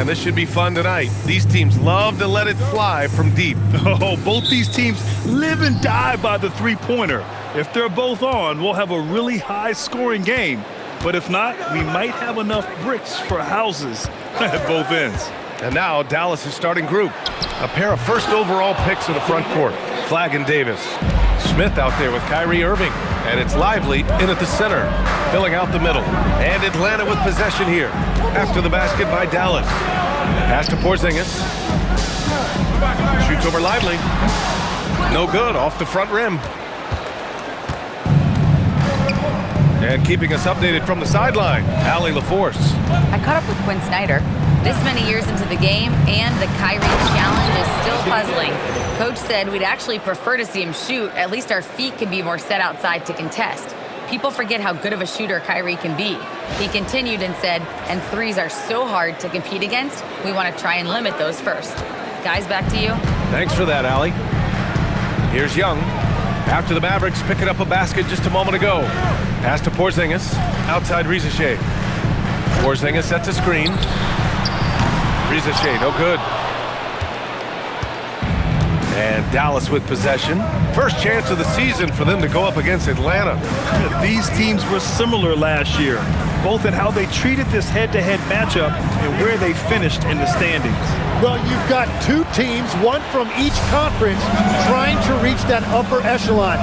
Man, this should be fun tonight. These teams love to let it fly from deep. Oh, both these teams live and die by the three-pointer. If they're both on, we'll have a really high-scoring game. But if not, we might have enough bricks for houses at both ends. And now Dallas' starting group. A pair of first overall picks in the front court. Flagg and Davis. Smith out there with Kyrie Irving. And it's Lively in at the center, filling out the middle. And Atlanta with possession here. After the basket by Dallas. Pass to Porzingis. Shoots over Lively. No good, off the front rim. And keeping us updated from the sideline, Allie LaForce. I caught up with Quinn Snyder. This many years into the game, and the Kyrie challenge is still puzzling. Coach said we'd actually prefer to see him shoot. At least our feet can be more set outside to contest. People forget how good of a shooter Kyrie can be. He continued and said, and threes are so hard to compete against, we want to try and limit those first. Guys, back to you. Thanks for that, Allie. Here's Young. After the Mavericks picking up a basket just a moment ago. Pass to Porzingis. Outside Rizachet. Porzingis sets a screen. Rizachet, no good. And Dallas with possession. First chance of the season for them to go up against Atlanta. These teams were similar last year, both in how they treated this head-to-head matchup and where they finished in the standings. Well, you've got two teams, one from each conference, trying to reach that upper echelon.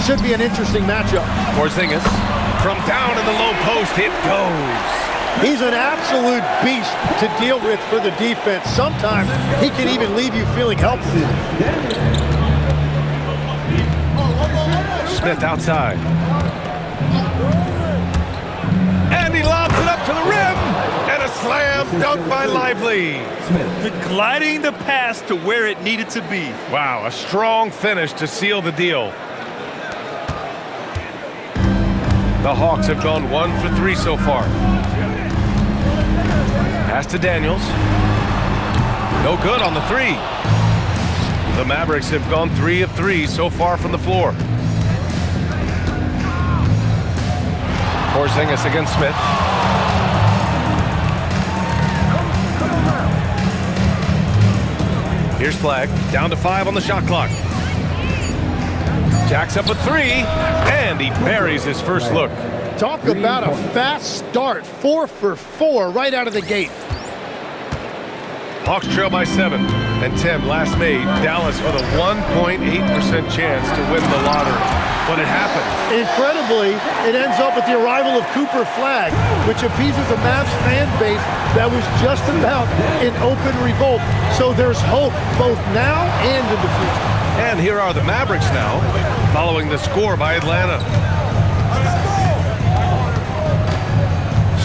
Should be an interesting matchup. Porzingis from down in the low post, it goes. He's an absolute beast to deal with for the defense. Sometimes he can even leave you feeling helpless. Smith outside. And he lobs it up to the rim. And a slam dunk by Lively. Gliding the pass to where it needed to be. Wow, a strong finish to seal the deal. The Hawks have gone 1 for 3 so far. Pass to Daniels. No good on the three. The Mavericks have gone 3 of 3 so far from the floor. Porzingis against Smith. Here's Flagg. Down to 5 on the shot clock. Jacks up a 3, and he buries his first look. Talk about a fast start. 4 for 4 right out of the gate. Hawks trail by 7, and Tim last made Dallas with a 1.8% chance to win the lottery. But it happened. Incredibly, it ends up with the arrival of Cooper Flagg, which appeases a Mavs fan base that was just about in open revolt. So there's hope both now and in the future. And here are the Mavericks now, following the score by Atlanta.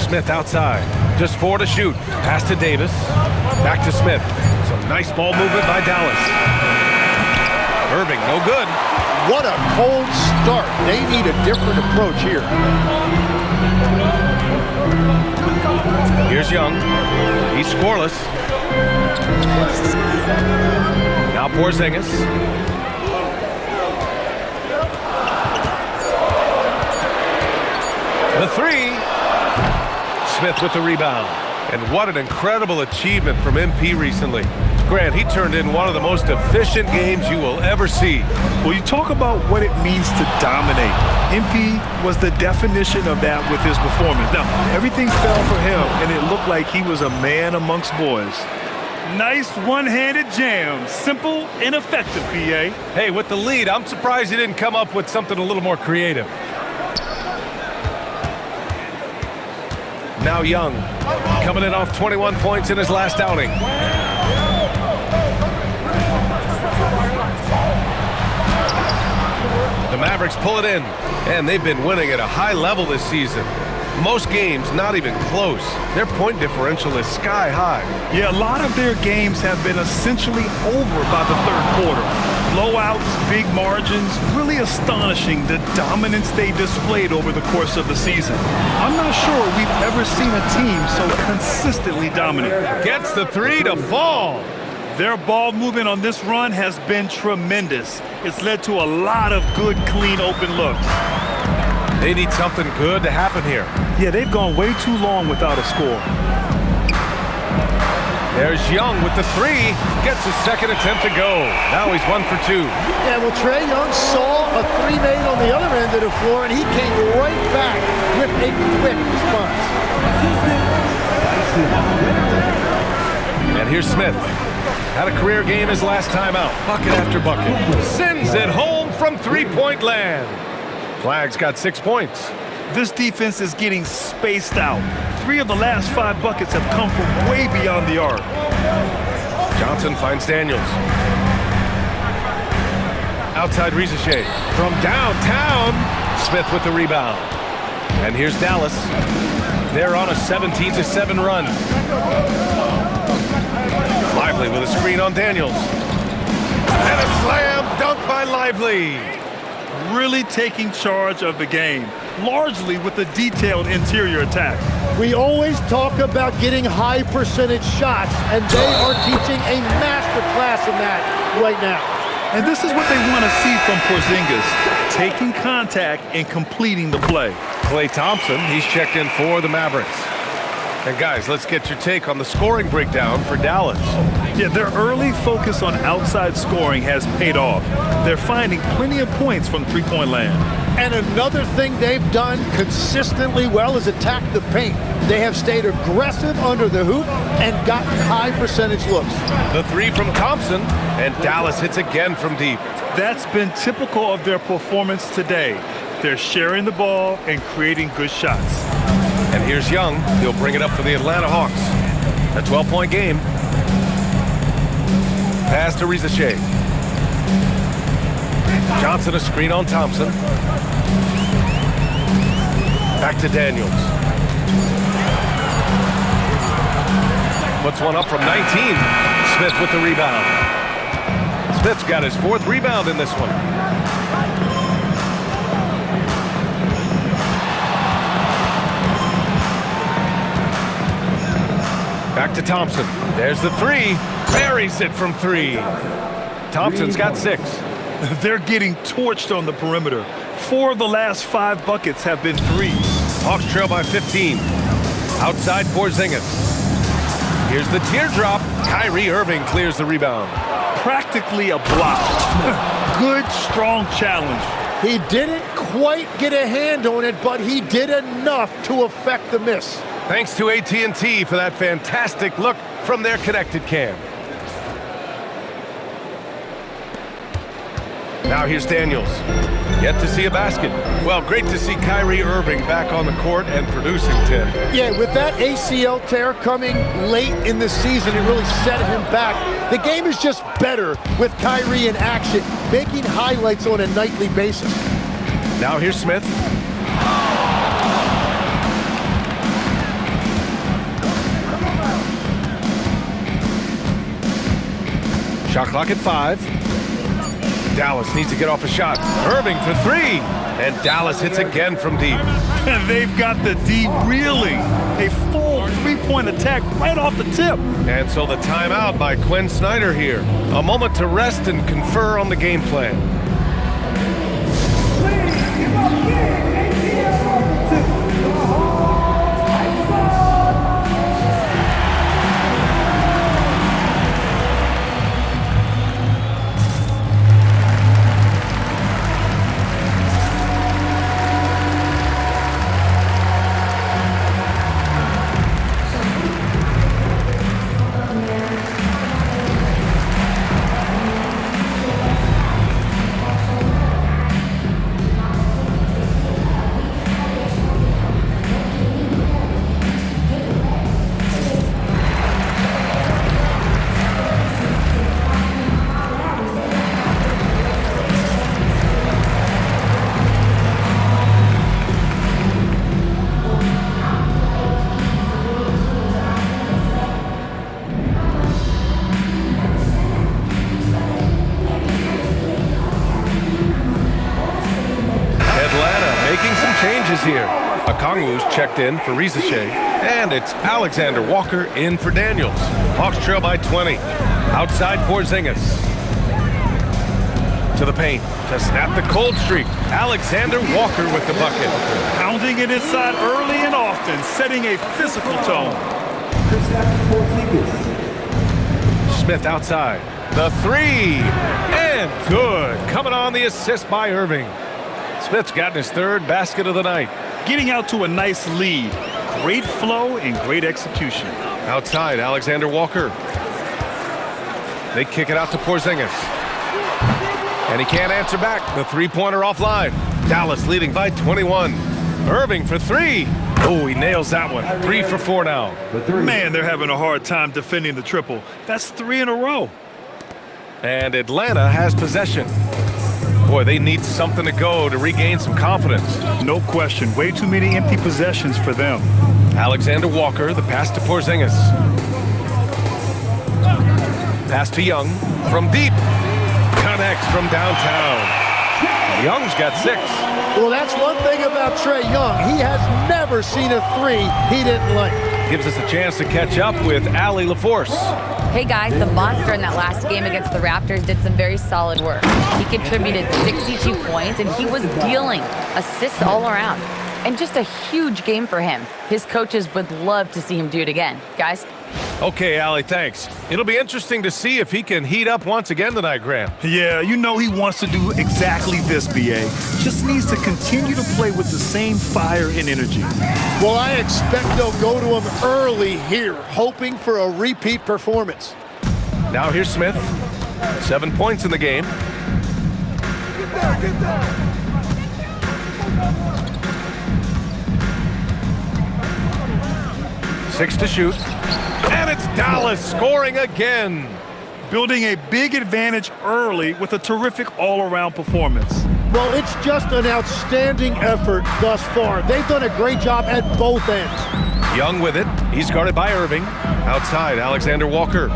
Smith outside, just 4 to shoot. Pass to Davis, back to Smith. Some nice ball movement by Dallas. Irving, no good. What a cold start. They need a different approach here. Here's Young. He's scoreless. Now Porzingis. The three. Smith with the rebound. And what an incredible achievement from MP recently. Grant, he turned in one of the most efficient games you will ever see. Well, you talk about what it means to dominate. MP was the definition of that with his performance. Now, everything fell for him, and it looked like he was a man amongst boys. Nice one-handed jam. Simple and effective, PA. Hey, with the lead, I'm surprised he didn't come up with something a little more creative. Now Young, coming in off 21 points in his last outing. The Mavericks pull it in, and they've been winning at a high level this season. Most games not even close. Their point differential is sky high. Yeah, a lot of their games have been essentially over by the third quarter. Blowouts, big margins, really astonishing the dominance they displayed over the course of the season. I'm not sure we've ever seen a team so consistently dominant. Gets the three to fall. Their ball movement on this run has been tremendous. It's led to a lot of good, clean, open looks. They need something good to happen here. Yeah, they've gone way too long without a score. There's Young with the three. Gets his second attempt to go. Now he's 1 for 2. Yeah, well, Trae Young saw a three made on the other end of the floor, and he came right back with a quick response. And here's Smith. Had a career game his last time out. Bucket after bucket. Sends it home from three-point land. Flagg's got 6 points. This defense is getting spaced out. 3 of the last 5 buckets have come from way beyond the arc. Johnson finds Daniels. Outside Rizachet. From downtown, Smith with the rebound. And here's Dallas. They're on a 17-7 run. Lively with a screen on Daniels. And a slam dunk by Lively. Really taking charge of the game, largely with a detailed interior attack. We always talk about getting high percentage shots, and they are teaching a master class in that right now. And this is what they want to see from Porzingis, taking contact and completing the play. Klay Thompson, he's checked in for the Mavericks. And guys, let's get your take on the scoring breakdown for Dallas. Yeah, their early focus on outside scoring has paid off. They're finding plenty of points from three-point land. And another thing they've done consistently well is attack the paint. They have stayed aggressive under the hoop and gotten high percentage looks. The three from Thompson, and Dallas hits again from deep. That's been typical of their performance today. They're sharing the ball and creating good shots. And here's Young. He'll bring it up for the Atlanta Hawks. A 12-point game. Pass to Rizachet. Johnson a screen on Thompson. Back to Daniels. Puts one up from 19. Smith with the rebound. Smith's got his 4th rebound in this one. Back to Thompson. There's the three. Buries it from 3. Thompson's got 6. They're getting torched on the perimeter. 4 of the last 5 buckets have been threes. Hawks trail by 15. Outside Porzingis. Here's the teardrop. Kyrie Irving clears the rebound. Practically a block. Good, strong challenge. He didn't quite get a hand on it, but he did enough to affect the miss. Thanks to AT&T for that fantastic look from their connected cam. Now here's Daniels. Yet to see a basket. Well, great to see Kyrie Irving back on the court and producing, Tim. Yeah, with that ACL tear coming late in the season, it really set him back. The game is just better with Kyrie in action, making highlights on a nightly basis. Now here's Smith. Shot clock at 5. Dallas needs to get off a shot. Irving for 3. And Dallas hits again from deep. And they've got the D reeling. A full 3-point attack right off the tip. And so the timeout by Quinn Snyder here. A moment to rest and confer on the game plan. Here. Okongwu's checked in for Rizachet, and it's Alexander Walker in for Daniels. Hawks trail by 20. Outside Porzingis. To the paint to snap the cold streak. Alexander Walker with the bucket. Pounding it inside early and often, setting a physical tone. Smith outside. The three, and good. Coming on the assist by Irving. Smith's gotten his third basket of the night. Getting out to a nice lead. Great flow and great execution. Outside, Alexander Walker. They kick it out to Porzingis. And he can't answer back. The three-pointer offline. Dallas leading by 21. Irving for three. Oh, he nails that one. 3 for 4 now. Man, they're having a hard time defending the triple. That's 3 in a row. And Atlanta has possession. Boy, they need something to go to regain some confidence. No question. Way too many empty possessions for them. Alexander Walker, the pass to Porzingis. Pass to Young from deep. Connects from downtown. Young's got 6. Well, that's one thing about Trae Young. He has never seen a three he didn't like. Gives us a chance to catch up with Allie LaForce. Hey guys, the monster in that last game against the Raptors did some very solid work. He contributed 62 points and he was dealing assists all around. And just a huge game for him. His coaches would love to see him do it again. Guys? Okay, Allie, thanks. It'll be interesting to see if he can heat up once again tonight, Graham. Yeah, you know he wants to do exactly this, B.A. Just needs to continue to play with the same fire and energy. Well, I expect they'll go to him early here, hoping for a repeat performance. Now here's Smith. 7 points in the game. Get down. 6 to shoot. And it's Dallas scoring again. Building a big advantage early with a terrific all-around performance. Well, it's just an outstanding effort thus far. They've done a great job at both ends. Young with it. He's guarded by Irving. Outside, Alexander Walker.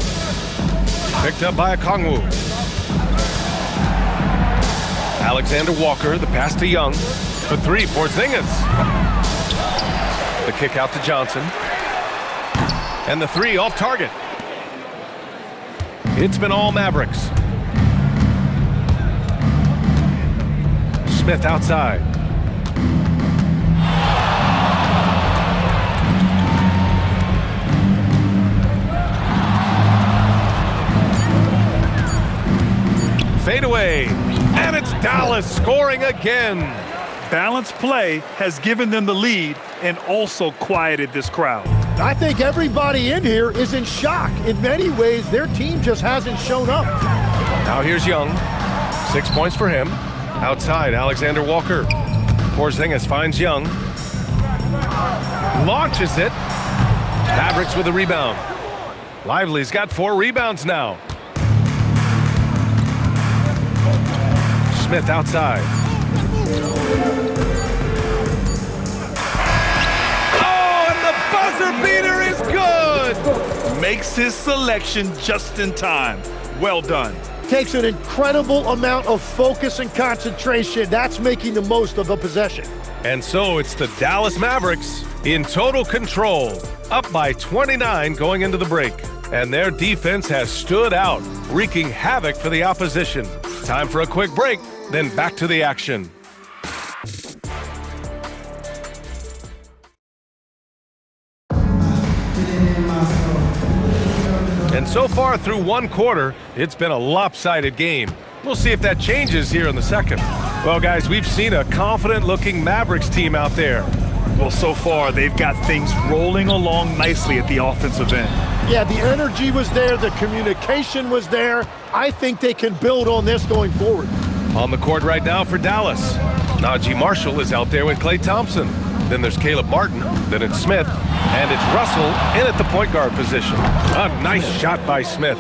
Picked up by Okongwu. Alexander Walker, the pass to Young. For 3, Porzingis. The kick out to Johnson. And the 3 off target. It's been all Mavericks. Smith outside. Fade away. And it's Dallas scoring again. Balanced play has given them the lead and also quieted this crowd. I think everybody in here is in shock. In many ways, their team just hasn't shown up. Now here's Young. 6 points for him. Outside, Alexander Walker. Porzingis finds Young. Launches it. Mavericks with a rebound. Lively's got 4 rebounds now. Smith outside. Buzzer beater is good. Makes his selection just in time. Well done. Takes an incredible amount of focus and concentration. That's making the most of a possession. And so it's the Dallas Mavericks in total control, up by 29 going into the break. And their defense has stood out, wreaking havoc for the opposition. Time for a quick break, then back to the action. And so far through one quarter, it's been a lopsided game. We'll see if that changes here in the second. Well, guys, we've seen a confident-looking Mavericks team out there. Well, so far, they've got things rolling along nicely at the offensive end. Yeah, the energy was there. The communication was there. I think they can build on this going forward. On the court right now for Dallas. Najee Marshall is out there with Klay Thompson. Then there's Caleb Martin. Then it's Smith. And it's Russell in at the point guard position. A nice shot by Smith.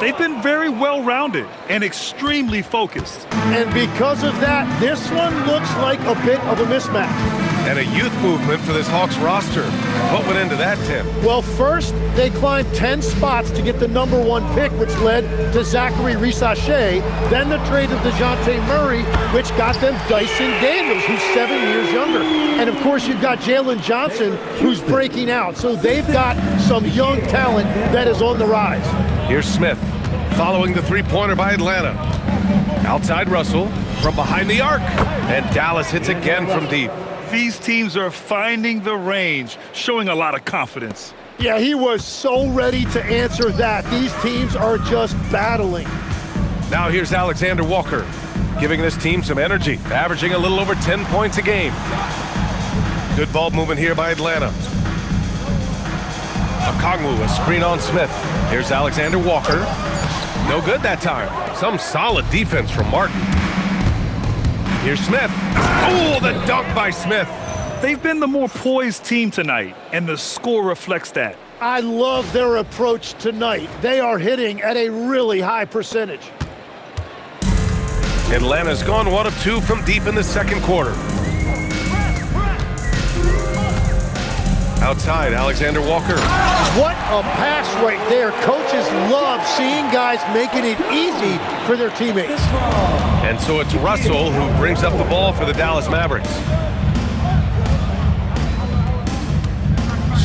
They've been very well-rounded and extremely focused. And because of that, this one looks like a bit of a mismatch. And a youth movement for this Hawks roster. What went into that, Tim? Well, first, they climbed 10 spots to get the #1 pick, which led to Zachary Risachet. Then the trade of DeJounte Murray, which got them Dyson Daniels, who's 7 years younger. And, of course, you've got Jalen Johnson, who's breaking out. So they've got some young talent that is on the rise. Here's Smith, following the three-pointer by Atlanta. Outside Russell, from behind the arc. And Dallas hits again from deep. These teams are finding the range, showing a lot of confidence. Yeah, he was so ready to answer that. These teams are just battling. Now here's Alexander Walker, giving this team some energy, averaging a little over 10 points a game. Good ball movement here by Atlanta. Okongwu, a screen on Smith. Here's Alexander Walker. No good that time. Some solid defense from Martin. Here's Smith. Oh, the dunk by Smith. They've been the more poised team tonight, and the score reflects that. I love their approach tonight. They are hitting at a really high percentage. Atlanta's gone 1 of 2 from deep in the second quarter. Outside, Alexander Walker. What a pass right there. Coaches love seeing guys making it easy for their teammates. And so it's Russell who brings up the ball for the Dallas Mavericks.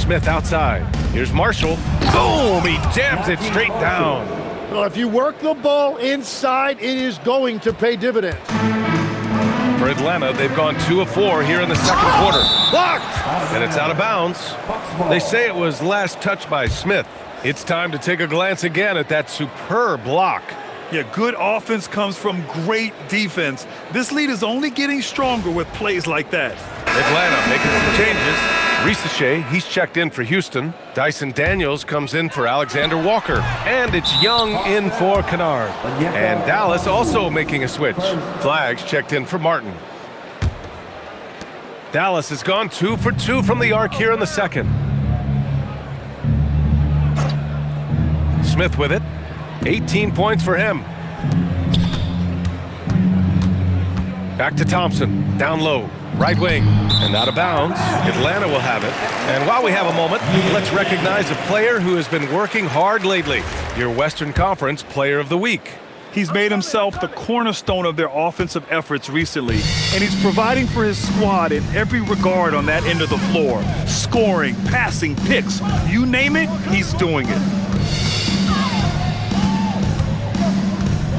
Smith outside. Here's Marshall. Boom! He jams it straight down. Well, if you work the ball inside, it is going to pay dividends. For Atlanta, they've gone 2 of 4 here in the second quarter. Blocked! And it's out of bounds. They say it was last touched by Smith. It's time to take a glance again at that superb block. Yeah, good offense comes from great defense. This lead is only getting stronger with plays like that. Atlanta making some changes. Risachet, he's checked in for Houston. Dyson Daniels comes in for Alexander Walker. And it's Young in for Kennard. And Dallas also making a switch. Flags checked in for Martin. Dallas has gone 2 for 2 from the arc here in the second. Smith with it. 18 points for him. Back to Thompson. Down low. Right wing, and out of bounds. Atlanta will have it. And while we have a moment, let's recognize a player who has been working hard lately. Your Western Conference Player of the Week. He's made himself the cornerstone of their offensive efforts recently, and he's providing for his squad in every regard on that end of the floor. Scoring, passing, picks, you name it, he's doing it.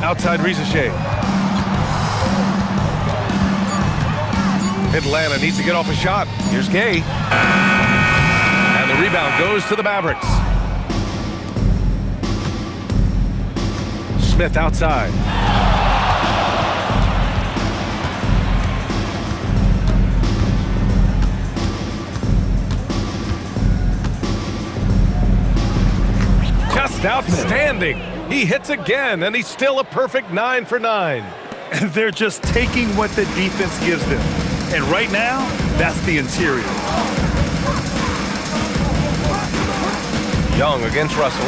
Outside Risachet. Atlanta needs to get off a shot. Here's Gay. And the rebound goes to the Mavericks. Smith outside. Just outstanding. He hits again, and he's still a perfect 9 for 9. They're just taking what the defense gives them. And right now, that's the interior. Young against Russell.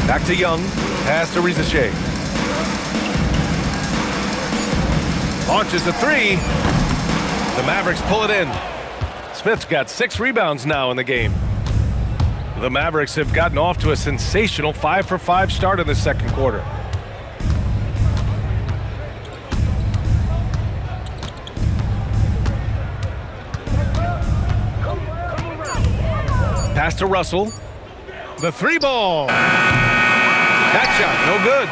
Back to Young. Pass to Risachet. Launches a 3. The Mavericks pull it in. Smith's got 6 rebounds now in the game. The Mavericks have gotten off to a sensational 5 for 5 start in the second quarter. Pass to Russell. The 3 ball. That shot, no good.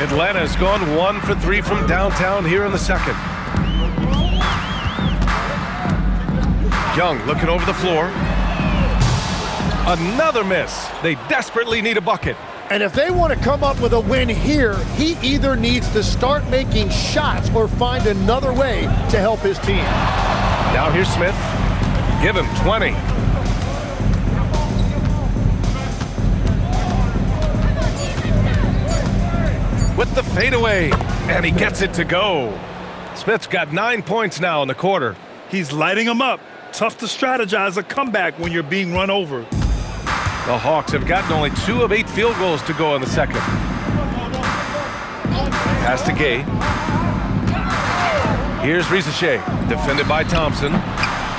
Atlanta has gone 1 for 3 from downtown here in the second. Young looking over the floor. Another miss. They desperately need a bucket. And if they want to come up with a win here, he either needs to start making shots or find another way to help his team. Now here's Smith. Give him 20. With the fadeaway, and he gets it to go. Smith's got 9 points now in the quarter. He's lighting them up. Tough to strategize a comeback when you're being run over. The Hawks have gotten only 2 of 8 field goals to go in the second. Pass to Gay. Here's Risachet, defended by Thompson.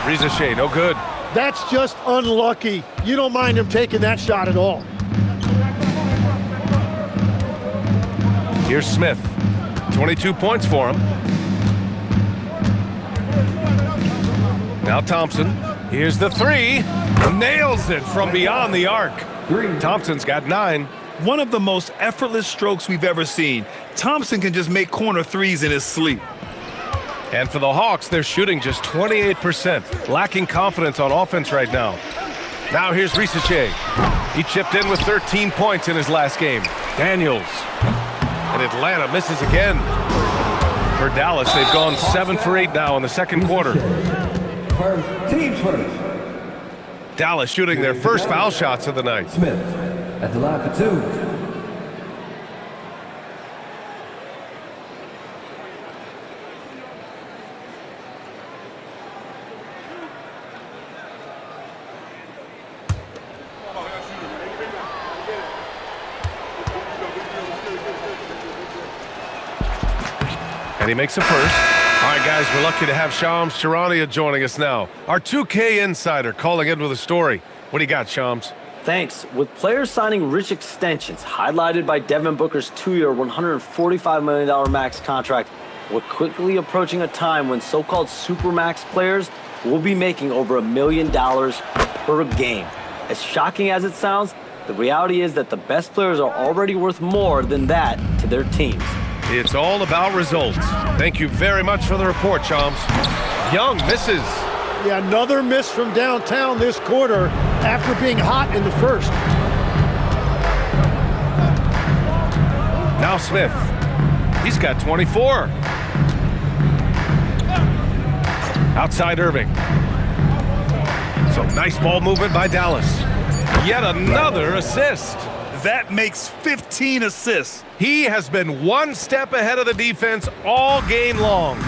Risachet, no good. That's just unlucky. You don't mind him taking that shot at all. Here's Smith. 22 points for him. Now Thompson. Here's the 3. Nails it from beyond the arc. Thompson's got 9. One of the most effortless strokes we've ever seen. Thompson can just make corner threes in his sleep. And for the Hawks, they're shooting just 28%, lacking confidence on offense right now. Now here's Risache. He chipped in with 13 points in his last game. Daniels. And Atlanta misses again. For Dallas, they've gone 7 for 8 now in the second quarter. Teams first. Dallas shooting their first foul shots of the night. Smith at the line for 2. And he makes a first. All right, guys, we're lucky to have Shams Charania joining us now. Our 2K insider calling in with a story. What do you got, Shams? Thanks. With players signing rich extensions, highlighted by Devin Booker's 2-year, $145 million max contract, we're quickly approaching a time when so-called supermax players will be making over $1 million per game. As shocking as it sounds, the reality is that the best players are already worth more than that to their teams. It's all about results. Thank you very much for the report, Shams. Young misses. Yeah, another miss from downtown this quarter after being hot in the first. Now Smith. He's got 24. Outside Irving. Some nice ball movement by Dallas. Yet another assist. That makes 15 assists. He has been one step ahead of the defense all game long.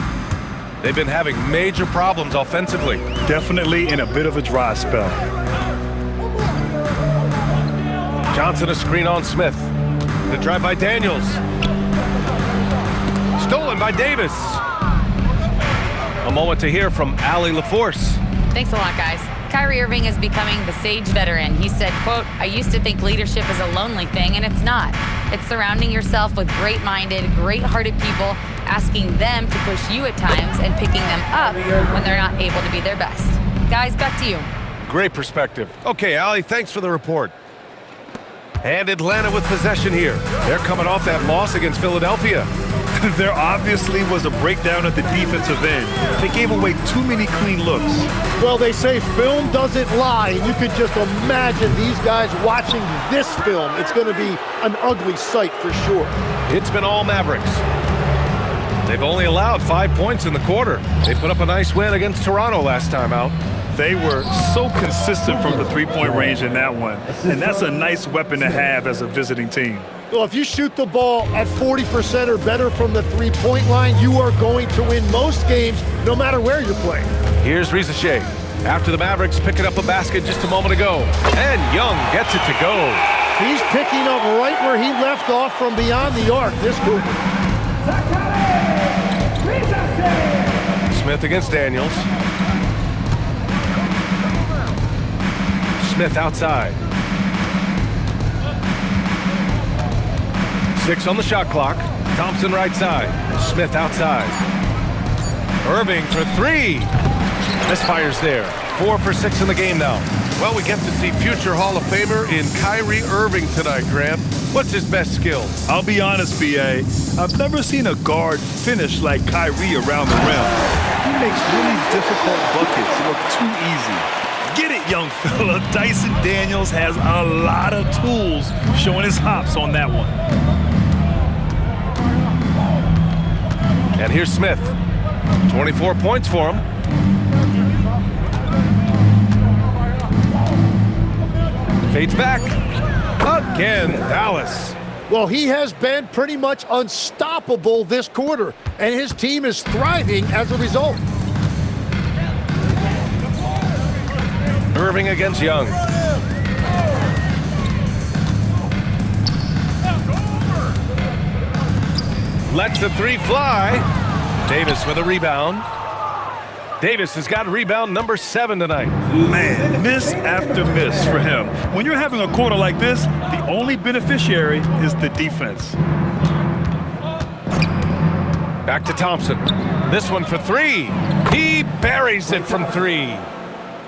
They've been having major problems offensively. Definitely in a bit of a dry spell. Johnson a screen on Smith. The drive by Daniels. Stolen by Davis. A moment to hear from Allie LaForce. Thanks a lot, guys. Kyrie Irving is becoming the sage veteran. He said, quote, "I used to think leadership is a lonely thing, and it's not. It's surrounding yourself with great-minded, great-hearted people, asking them to push you at times and picking them up when they're not able to be their best." Guys, back to you. Great perspective. Okay, Allie, thanks for the report. And Atlanta with possession here. They're coming off that loss against Philadelphia. There obviously was a breakdown at the defensive end. They gave away too many clean looks. Well, they say film doesn't lie, and you could just imagine these guys watching this film. It's going to be an ugly sight for sure. It's been all Mavericks. They've only allowed 5 points in the quarter. They put up a nice win against Toronto last time out. They were so consistent from the three-point range in that one, and that's a nice weapon to have as a visiting team. Well, if you shoot the ball at 40% or better from the three-point line, you are going to win most games, no matter where you're playing. Here's Risache. After the Mavericks picking up a basket just a moment ago. And Young gets it to go. He's picking up right where he left off from beyond the arc this quarter. Smith against Daniels. Smith outside. 6 on the shot clock. Thompson right side. Smith outside. Irving for 3. Misfires there. 4 for 6 in the game now. Well, we get to see future Hall of Famer in Kyrie Irving tonight, Grant. What's his best skill? I'll be honest, B.A. I've never seen a guard finish like Kyrie around the rim. He makes really difficult buckets look too easy. Get it, young fella. Dyson Daniels has a lot of tools, showing his hops on that one. And here's Smith. 24 points for him. Fades back. Again, Dallas. Well, he has been pretty much unstoppable this quarter, and his team is thriving as a result. Irving against Young. Lets the 3 fly. Davis with a rebound. Davis has got rebound number 7 tonight. Man, miss after miss for him. When you're having a quarter like this, the only beneficiary is the defense. Back to Thompson. This one for 3. He buries it from 3.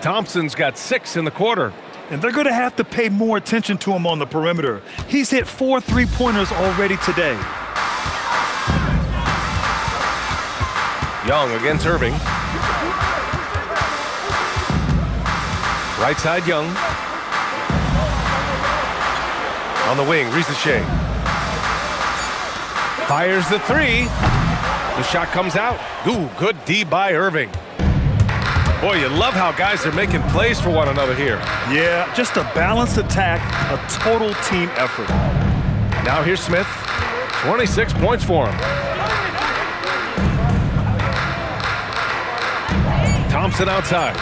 Thompson's got 6 in the quarter. And they're going to have to pay more attention to him on the perimeter. He's hit 4 3-pointers already today. Young against Irving. Right side, Young. On the wing, Risache. Fires the three. The shot comes out. Ooh, good D by Irving. Boy, you love how guys are making plays for one another here. Yeah, just a balanced attack, a total team effort. Now here's Smith. 26 points for him. Thompson outside.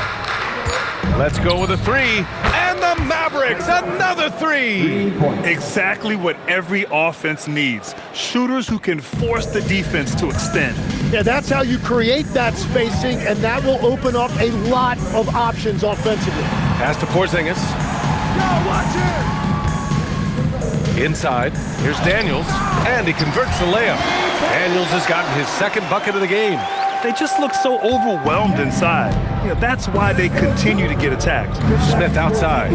Let's go with a three. And the Mavericks, another three. Exactly what every offense needs. Shooters who can force the defense to extend. Yeah, that's how you create that spacing, and that will open up a lot of options offensively. Pass to Porzingis. Inside, here's Daniels, and he converts the layup. Daniels has gotten his second bucket of the game. They just look so overwhelmed inside. Yeah, that's why they continue to get attacked. Smith outside.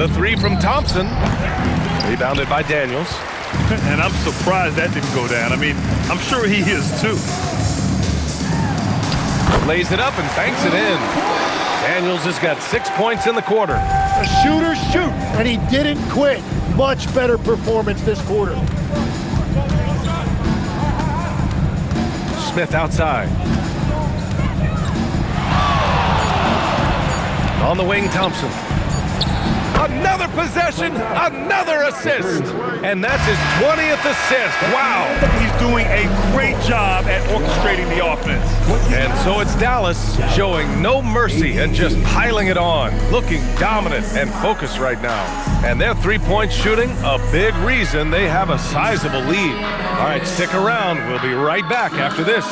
The three from Thompson. Rebounded by Daniels. And I'm surprised that didn't go down. I mean, I'm sure he is too. Lays it up and banks it in. Daniels has got 6 points in the quarter. A shooter shoot, and he didn't quit. Much better performance this quarter. Smith outside. On the wing, Thompson. Another possession, another assist. And that's his 20th assist. Wow. He's doing a great job at orchestrating the offense. And so it's Dallas showing no mercy and just piling it on. Looking dominant and focused right now. And their three-point shooting, a big reason they have a sizable lead. All right, stick around. We'll be right back after this.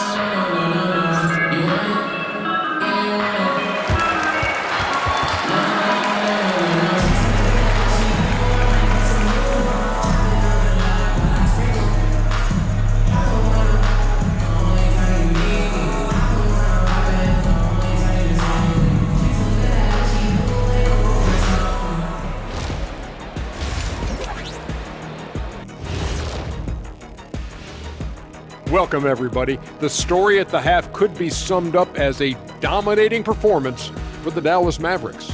Welcome, everybody. The story at the half could be summed up as a dominating performance for the Dallas Mavericks.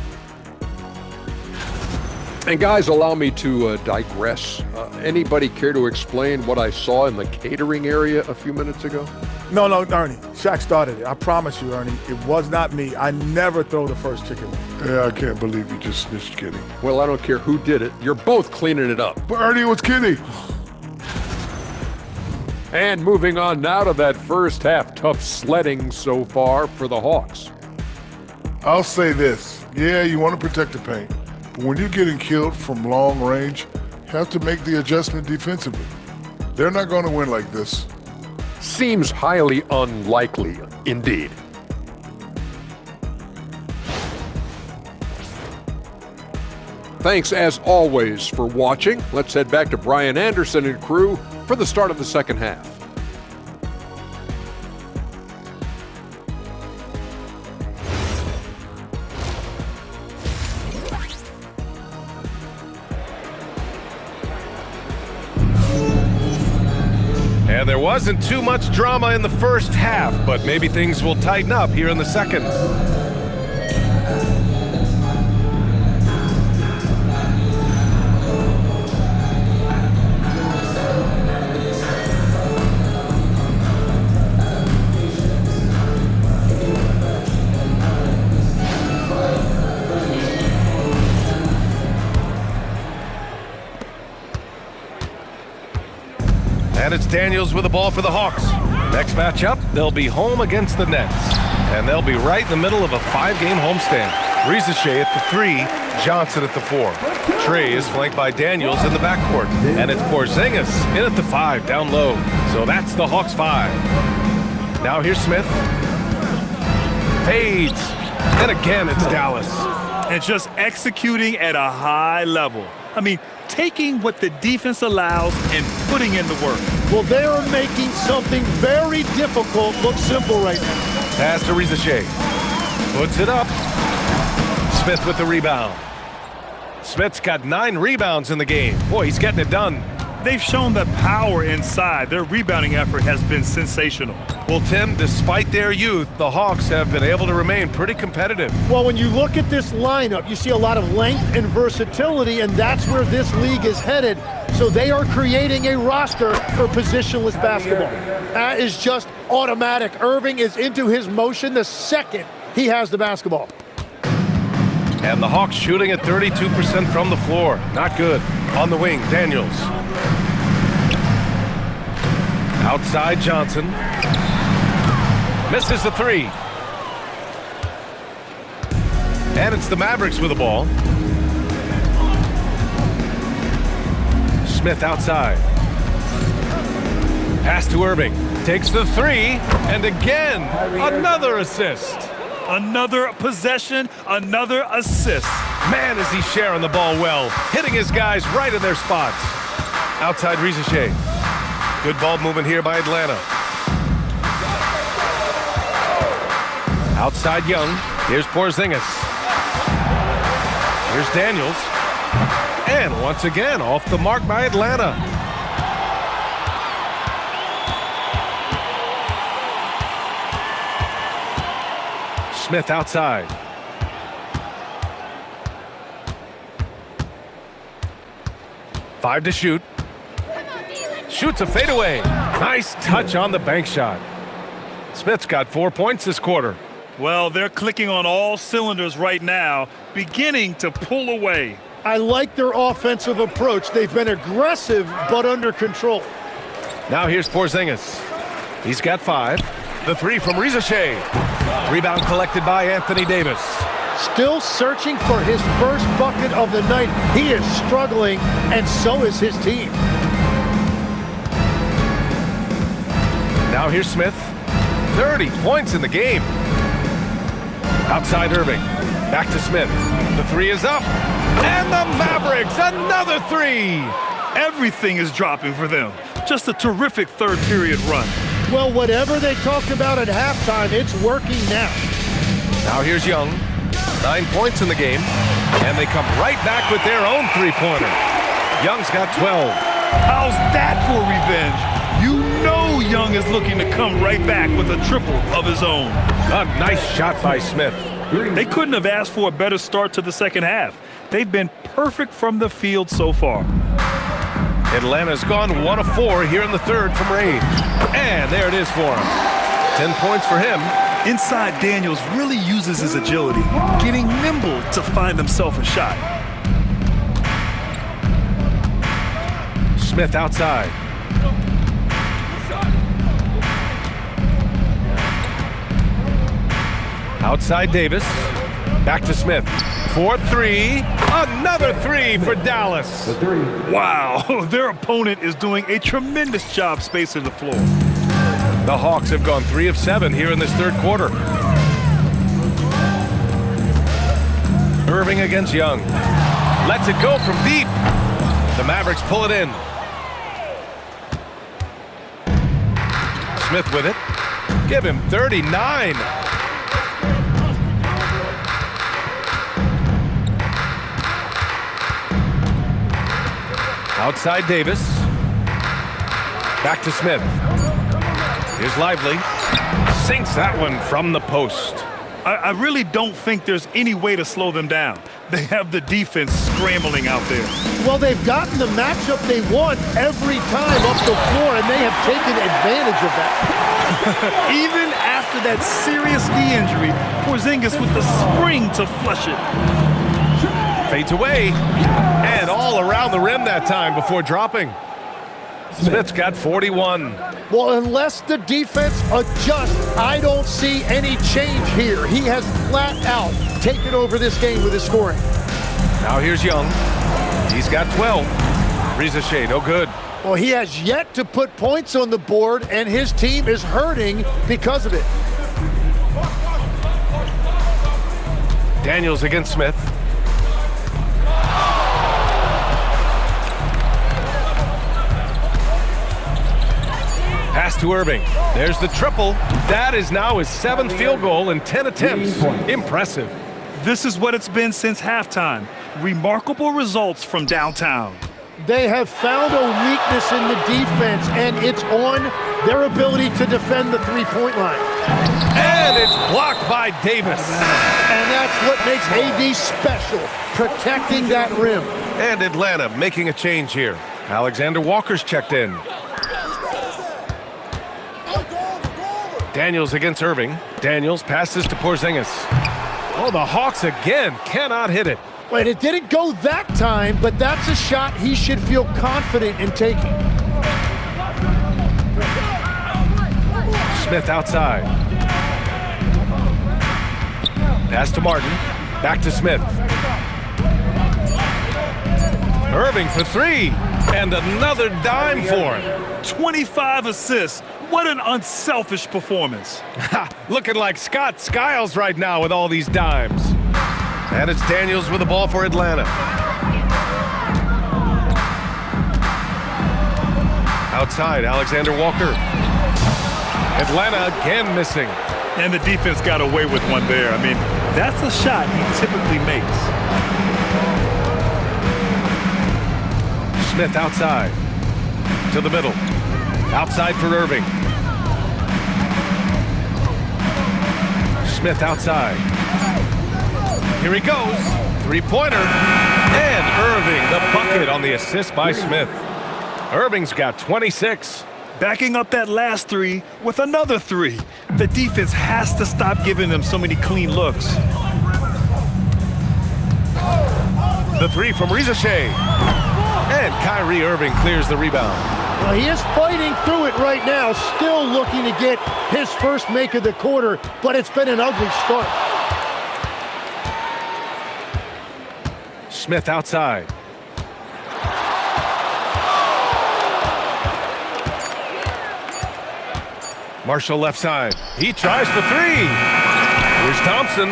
And guys, allow me to digress. Anybody care to explain what I saw in the catering area a few minutes ago? No, Ernie. Shaq started it. I promise you, Ernie. It was not me. I never throw the first chicken. Yeah, I can't believe you just snitched Kenny. Well, I don't care who did it. You're both cleaning it up. But Ernie, it was Kenny. And moving on now to that first half, tough sledding so far for the Hawks. I'll say this. Yeah, you want to protect the paint. But when you're getting killed from long range, you have to make the adjustment defensively. They're not going to win like this. Seems highly unlikely, indeed. Thanks, as always, for watching. Let's head back to Brian Anderson and crew for the start of the second half. And there wasn't too much drama in the first half, but maybe things will tighten up here in the second. And it's Daniels with the ball for the Hawks. Next matchup, they'll be home against the Nets. And they'll be right in the middle of a 5-game homestand. Risache at the 3, Johnson at the 4. Trae is flanked by Daniels in the backcourt. And it's Porzingis in at the 5, down low. So that's the Hawks 5. Now here's Smith. Fades. And again, it's Dallas. And just executing at a high level. I mean, taking what the defense allows and putting in the work. Well, they are making something very difficult look simple right now. Pass to Risache. Puts it up. Smith with the rebound. Smith's got 9 rebounds in the game. Boy, he's getting it done. They've shown the power inside. Their rebounding effort has been sensational. Well, Tim, despite their youth, the Hawks have been able to remain pretty competitive. Well, when you look at this lineup, you see a lot of length and versatility, and that's where this league is headed. So they are creating a roster for positionless basketball. That is just automatic. Irving is into his motion the second he has the basketball. And the Hawks shooting at 32% from the floor. Not good. On the wing, Daniels. Outside Johnson. Misses the three. And it's the Mavericks with the ball. Smith outside. Pass to Irving. Takes the three. And again, another assist. Another possession, another assist. Man, is he sharing the ball well. Hitting his guys right in their spots. Outside Rizichet. Good ball movement here by Atlanta. Outside Young. Here's Porzingis. Here's Daniels. And once again, off the mark by Atlanta. Smith outside. Five to shoot. Shoots a fadeaway. Nice touch on the bank shot. Smith's got 4 points this quarter. Well, they're clicking on all cylinders right now, beginning to pull away. I like their offensive approach. They've been aggressive, but under control. Now here's Porzingis. He's got 5. The three from Rizichet. Rebound collected by Anthony Davis. Still searching for his first bucket of the night. He is struggling, and so is his team. Now here's Smith. 30 points in the game. Outside Irving. Back to Smith. The three is up. And the Mavericks, another three. Everything is dropping for them. Just a terrific third period run. Well, whatever they talked about at halftime, it's working now. Now here's Young. 9 points in the game. And they come right back with their own three-pointer. Young's got 12. How's that for revenge? You know Young is looking to come right back with a triple of his own. A nice shot by Smith. They couldn't have asked for a better start to the second half. They've been perfect from the field so far. Atlanta's gone 1 of 4 here in the third from range. And there it is for him. 10 points for him. Inside, Daniels really uses his agility, getting nimble to find himself a shot. Smith outside. Outside Davis. Back to Smith. 4-3. Another three for Dallas. Wow, their opponent is doing a tremendous job spacing the floor. The Hawks have gone 3 of 7 here in this third quarter. Irving against Young. Lets it go from deep. The Mavericks pull it in. Smith with it. Give him 39. Outside Davis. Back to Smith. Here's Lively. Sinks that one from the post. I really don't think there's any way to slow them down. They have the defense scrambling out there. Well, they've gotten the matchup they want every time up the floor, and they have taken advantage of that. Even after that serious knee injury, Porzingis with the spring to flush it. Fades away. And all around the rim that time before dropping. Smith's got 41. Well, unless the defense adjusts, I don't see any change here. He has flat out taken over this game with his scoring. Now here's Young. He's got 12. Rizichet, no good. Well, he has yet to put points on the board, and his team is hurting because of it. Daniels against Smith. Pass to Irving. There's the triple. That is now his 7th field goal in 10 attempts. Impressive. This is what it's been since halftime. Remarkable results from downtown. They have found a weakness in the defense, and it's on their ability to defend the three-point line. And it's blocked by Davis. And that's what makes AD special, protecting that rim. And Atlanta making a change here. Alexander Walker's checked in. Daniels against Irving. Daniels passes to Porzingis. Oh, the Hawks again cannot hit it. Wait, it didn't go that time, but that's a shot he should feel confident in taking. Smith outside. Pass to Martin. Back to Smith. Irving for three. And another dime for him. 25 assists. What an unselfish performance. Looking like Scott Skiles right now with all these dimes. And it's Daniels with the ball for Atlanta. Outside, Alexander Walker. Atlanta again missing. And the defense got away with one there. I mean, that's a shot he typically makes. Smith outside. To the middle. Outside for Irving. Smith outside. Here he goes. Three-pointer. And Irving, the bucket on the assist by Smith. Irving's got 26. Backing up that last three with another three. The defense has to stop giving them so many clean looks. The three from Rizashea. And Kyrie Irving clears the rebound. Well, he is fighting through it right now, still looking to get his first make of the quarter, but it's been an ugly start. Smith outside. Marshall left side. He tries for three. Here's Thompson.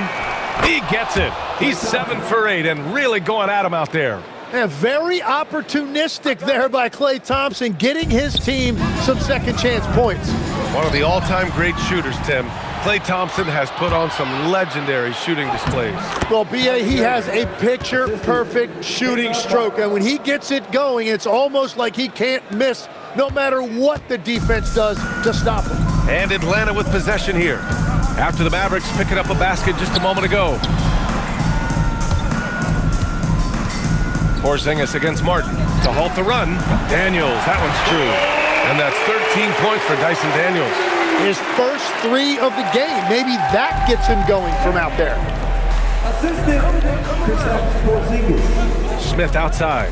He gets it. He's 7 for 8 and really going at him out there. Yeah, very opportunistic there by Klay Thompson, getting his team some second chance points. One of the all-time great shooters, Tim. Klay Thompson has put on some legendary shooting displays. Well, B.A., he has a picture-perfect shooting stroke, and when he gets it going, it's almost like he can't miss no matter what the defense does to stop him. And Atlanta with possession here. After the Mavericks picking up a basket just a moment ago. Porzingis against Martin to halt the run. Daniels, that one's true. And that's 13 points for Dyson Daniels. His first three of the game. Maybe that gets him going from out there. Assistant, Porzingis. Smith outside.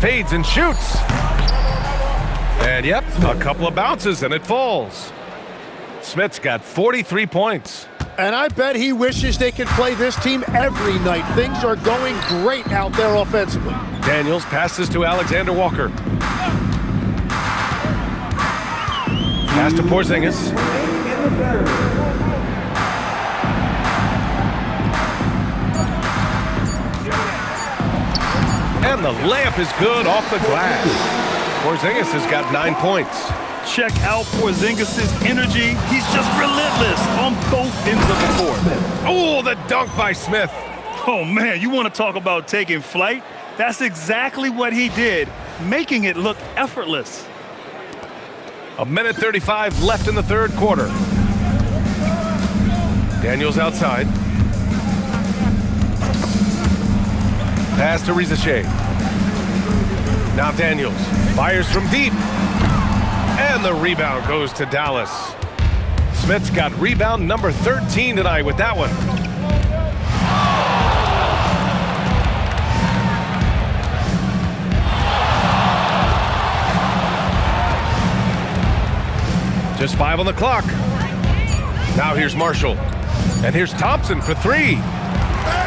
Fades and shoots. And yep, a couple of bounces and it falls. Smith's got 43 points. And I bet he wishes they could play this team every night. Things are going great out there offensively. Daniels passes to Alexander Walker. Pass to Porzingis. And the layup is good off the glass. Porzingis has got 9 points. Check out Porzingis' energy. He's just relentless on both ends of the court. Oh, the dunk by Smith. Oh, man, you want to talk about taking flight? That's exactly what he did, making it look effortless. 1:35 left in the third quarter. Daniels outside. Pass to Rizashea. Now Daniels fires from deep. And the rebound goes to Dallas. Smith's got rebound number 13 tonight with that one. Just 5 on the clock. Now here's Marshall. And here's Thompson for three.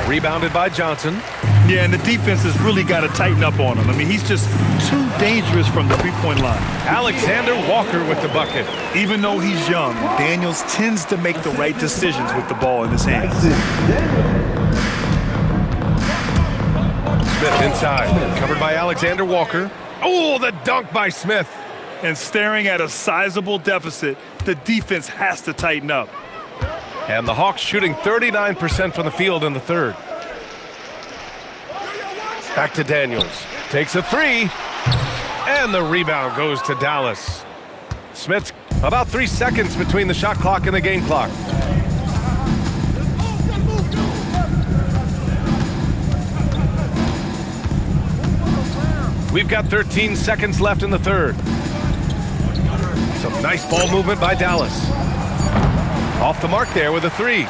Rebounded by Johnson. Yeah, and the defense has really got to tighten up on him. I mean, he's just too dangerous from the three-point line. Alexander Walker with the bucket. Even though he's young, Daniels tends to make the right decisions with the ball in his hands. Smith inside, covered by Alexander Walker. Oh, the dunk by Smith. And staring at a sizable deficit, the defense has to tighten up. And the Hawks shooting 39% from the field in the third. Back to Daniels. Takes a three. And the rebound goes to Dallas. Smith's about 3 seconds between the shot clock and the game clock. We've got 13 seconds left in the third. Some nice ball movement by Dallas. Off the mark there with a three.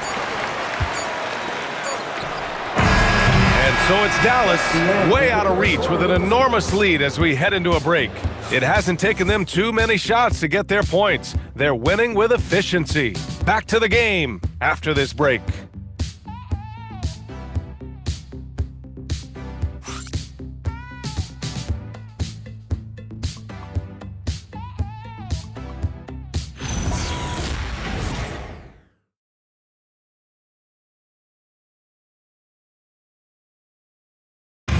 And so it's Dallas way out of reach with an enormous lead as we head into a break. It hasn't taken them too many shots to get their points. They're winning with efficiency. Back to the game after this break.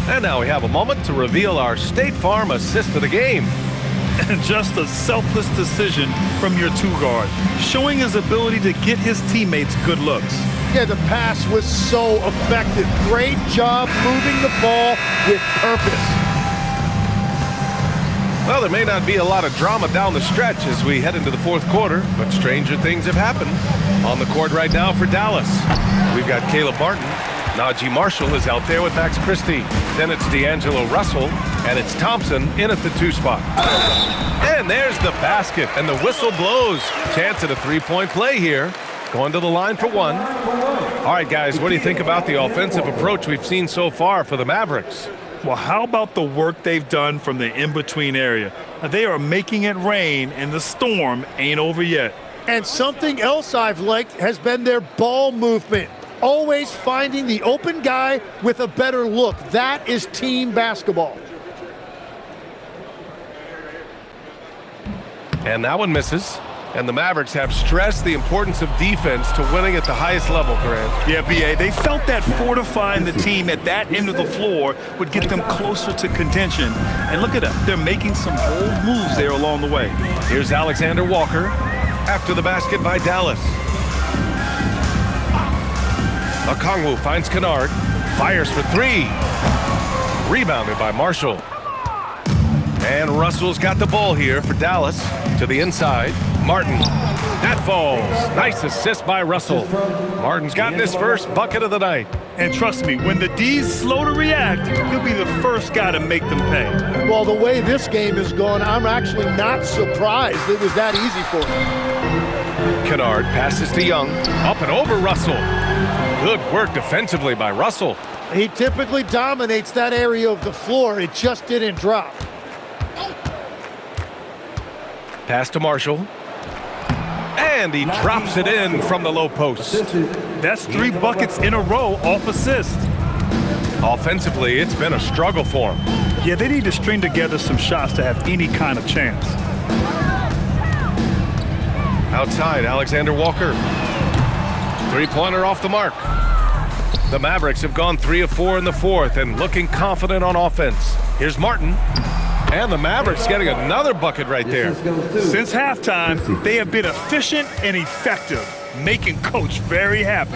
And now we have a moment to reveal our State Farm assist of the game. And just a selfless decision from your two-guard, showing his ability to get his teammates good looks. Yeah, the pass was so effective. Great job moving the ball with purpose. Well, there may not be a lot of drama down the stretch as we head into the fourth quarter, but stranger things have happened. On the court right now for Dallas, we've got Caleb Martin. Najee Marshall is out there with Max Christie. Then it's D'Angelo Russell, and it's Thompson in at the 2 spot. And there's the basket, and the whistle blows. Chance at a three-point play here. Going to the line for one. All right, guys, what do you think about the offensive approach we've seen so far for the Mavericks? Well, how about the work they've done from the in-between area? They are making it rain, and the storm ain't over yet. And something else I've liked has been their ball movement. Always finding the open guy with a better look. That is team basketball. And that one misses. And the Mavericks have stressed the importance of defense to winning at the highest level, Grant. Yeah, B.A., they felt that fortifying the team at that end of the floor would get them closer to contention. And look at them. They're making some bold moves there along the way. Here's Alexander Walker after the basket by Dallas. Okongwu finds Kennard, fires for three. Rebounded by Marshall. And Russell's got the ball here for Dallas. To the inside, Martin. That falls. Nice assist by Russell. Martin's gotten his first bucket of the night. And trust me, when the D's slow to react, he'll be the first guy to make them pay. Well, the way this game is going, I'm actually not surprised it was that easy for him. Kennard passes to Young. Up and over Russell. Good work defensively by Russell. He typically dominates that area of the floor. It just didn't drop. Pass to Marshall. And he drops it in from the low post. That's 3 buckets in a row off assist. Offensively, it's been a struggle for him. Yeah, they need to string together some shots to have any kind of chance. Outside, Alexander Walker. Three-pointer off the mark. The Mavericks have gone 3 of 4 in the fourth and looking confident on offense. Here's Martin. And the Mavericks getting another bucket right there. Since halftime, they have been efficient and effective, making Coach very happy.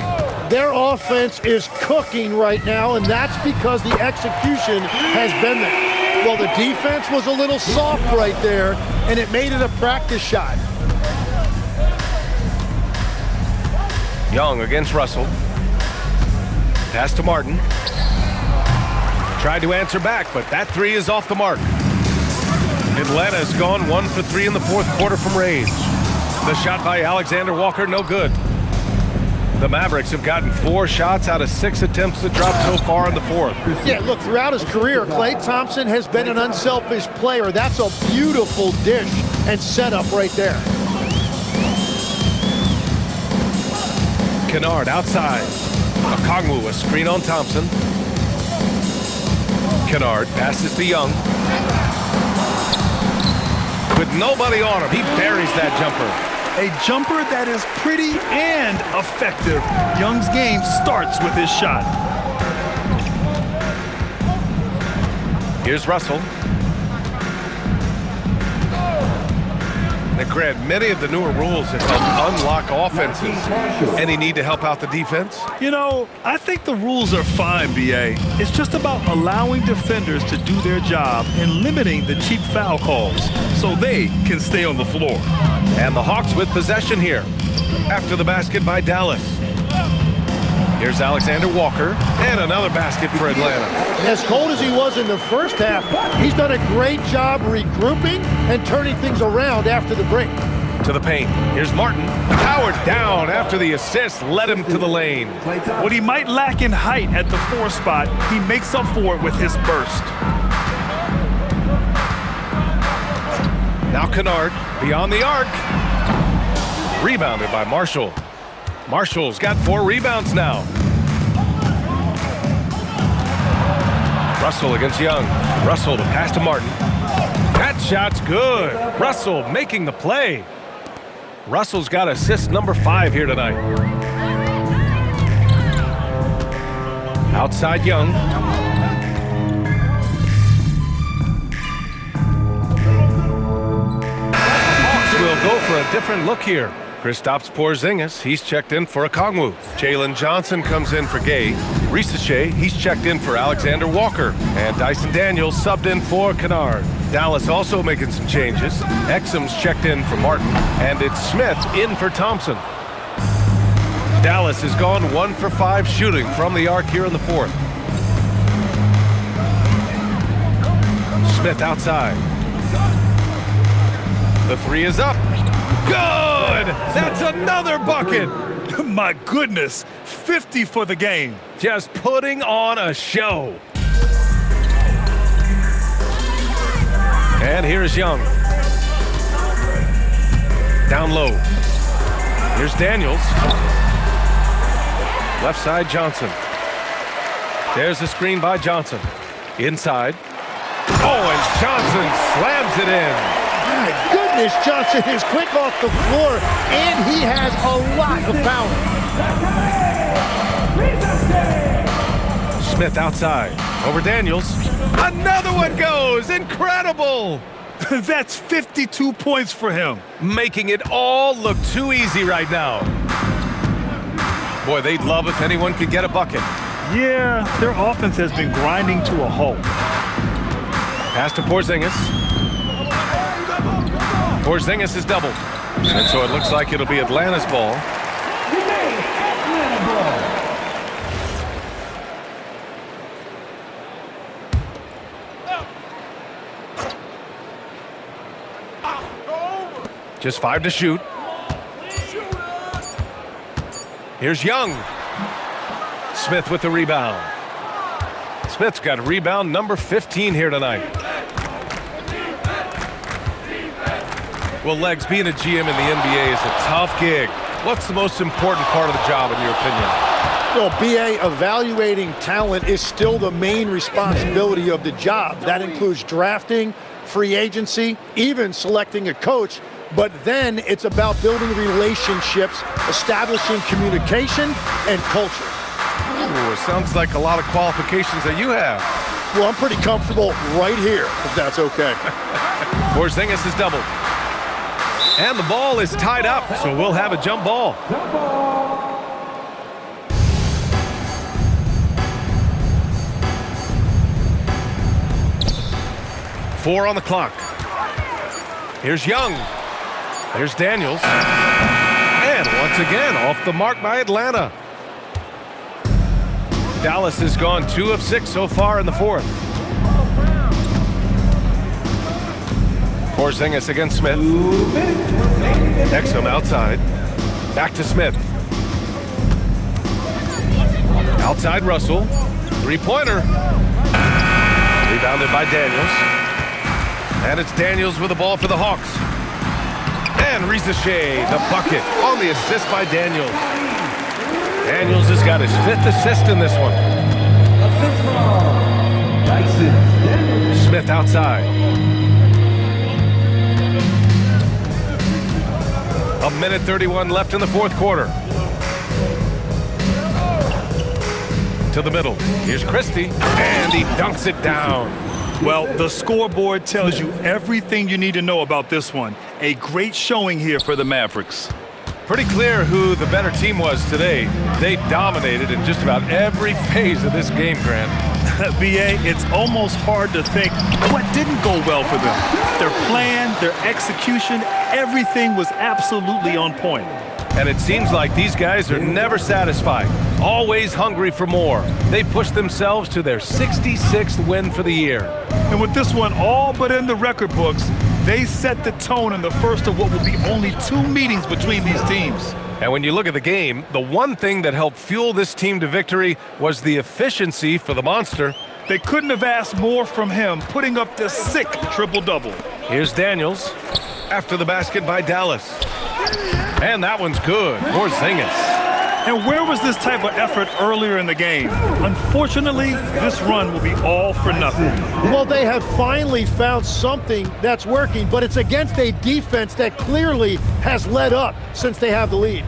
Their offense is cooking right now, and that's because the execution has been there. Well, the defense was a little soft right there, and it made it a practice shot. Young against Russell. Pass to Martin. Tried to answer back, but that three is off the mark. Atlanta's gone 1 for 3 in the fourth quarter from range. The shot by Alexander Walker, no good. The Mavericks have gotten 4 shots out of 6 attempts to drop so far in the fourth. Yeah, look, throughout his career, Klay Thompson has been an unselfish player. That's a beautiful dish and setup right there. Kennard outside. Okongwu, a screen on Thompson. Kennard passes to Young. With nobody on him, he buries that jumper. A jumper that is pretty and effective. Young's game starts with his shot. Here's Russell. Now, Grant, many of the newer rules have helped unlock offenses. Any need to help out the defense? You know, I think the rules are fine, B.A. It's just about allowing defenders to do their job and limiting the cheap foul calls so they can stay on the floor. And the Hawks with possession here. After the basket by Dallas. Here's Alexander Walker, and another basket for Atlanta. As cold as he was in the first half, he's done a great job regrouping and turning things around after the break. To the paint. Here's Martin. Powered down after the assist led him to the lane. What he might lack in height at the 4 spot, he makes up for it with his burst. Now Kennard, beyond the arc. Rebounded by Marshall. Marshall's got 4 rebounds now. Russell against Young. Russell to pass to Martin. That shot's good. Russell making the play. Russell's got assist number 5 here tonight. Outside Young. Hawks will go for a different look here. Kristaps Porzingis, he's checked in for a Kongwu. Jalen Johnson comes in for Gay. Risache, he's checked in for Alexander Walker. And Dyson Daniels subbed in for Kennard. Dallas also making some changes. Exum's checked in for Martin. And it's Smith in for Thompson. Dallas has gone 1 for 5 shooting from the arc here in the 4th. Smith outside. The 3 is up. Good! That's another bucket! My goodness, 50 for the game. Just putting on a show. And here's Young. Down low. Here's Daniels. Left side, Johnson. There's the screen by Johnson. Inside. Oh, and Johnson slams it in. My goodness, Johnson is quick off the floor, and he has a lot of power. Smith outside. Over Daniels. Another one goes. Incredible. That's 52 points for him. Making it all look too easy right now. Boy, they'd love if anyone could get a bucket. Yeah, their offense has been grinding to a halt. Pass to Porzingis. Porzingis is doubled. And so it looks like it'll be Atlanta's ball. Just 5 to shoot. Here's Young. Smith with the rebound. Smith's got rebound number 15 here tonight. Well, Legs, being a GM in the NBA is a tough gig. What's the most important part of the job, in your opinion? Well, BA, evaluating talent is still the main responsibility of the job. That includes drafting, free agency, even selecting a coach. But then it's about building relationships, establishing communication, and culture. Ooh, it sounds like a lot of qualifications that you have. Well, I'm pretty comfortable right here, if that's okay. Porzingis is doubled. And the ball is tied up, so we'll have a jump ball. Four on the clock. Here's Young. Here's Daniels. And once again, off the mark by Atlanta. Dallas has gone 2 of 6 so far in the 4th. Porzingis against Smith. Exum outside. Back to Smith. Outside Russell. 3-pointer. Rebounded by Daniels. And it's Daniels with the ball for the Hawks. And Risache, the bucket on the assist by Daniels. Daniels has got his 5th assist in this one. Assist from Dyson. Smith outside. A minute 31 left in the 4th quarter. To the middle. Here's Christie. And he dunks it down. Well, the scoreboard tells you everything you need to know about this one. A great showing here for the Mavericks. Pretty clear who the better team was today. They dominated in just about every phase of this game, Grant. B.A., it's almost hard to think what didn't go well for them. Their plan, their execution, everything was absolutely on point. And it seems like these guys are never satisfied, always hungry for more. They pushed themselves to their 66th win for the year. And with this one all but in the record books, they set the tone in the first of what will be only 2 meetings between these teams. And when you look at the game, the one thing that helped fuel this team to victory was the efficiency for the monster. They couldn't have asked more from him, putting up this sick triple-double. Here's Daniels after the basket by Dallas. And that one's good. Porzingis. And where was this type of effort earlier in the game? Unfortunately, this run will be all for nothing. Well, they have finally found something that's working, but it's against a defense that clearly has let up since they have the lead.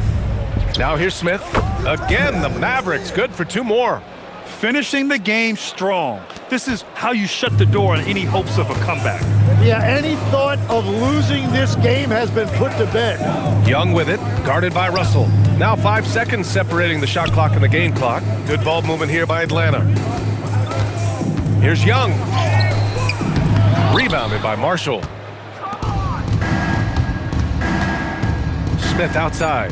Now here's Smith. Again, the Mavericks good for 2 more. Finishing the game strong. This is how you shut the door on any hopes of a comeback. Yeah, any thought of losing this game has been put to bed. Young with it, guarded by Russell. Now 5 seconds separating the shot clock and the game clock. Good ball movement here by Atlanta. Here's Young. Rebounded by Marshall. Smith outside.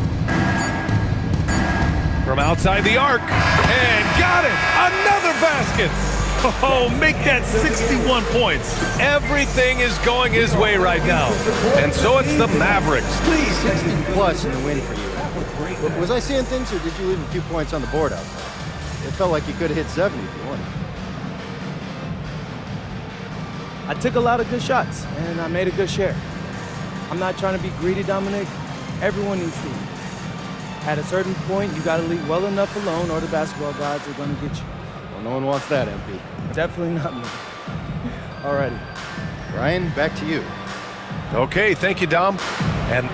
From outside the arc. And got it! Another basket! Oh, make that 61 points. Everything is going his way right now. And so it's the Mavericks. 60 plus in the win for you. Was I seeing things, or did you leave a few points on the board out there? It felt like you could have hit 70 if you wanted. I took a lot of good shots, and I made a good share. I'm not trying to be greedy, Dominic. Everyone needs to eat. At a certain point, you got to leave well enough alone, or the basketball gods are going to get you. Well, no one wants that, MP. Definitely not me. Alrighty. Ryan, back to you. Okay, thank you, Dom. And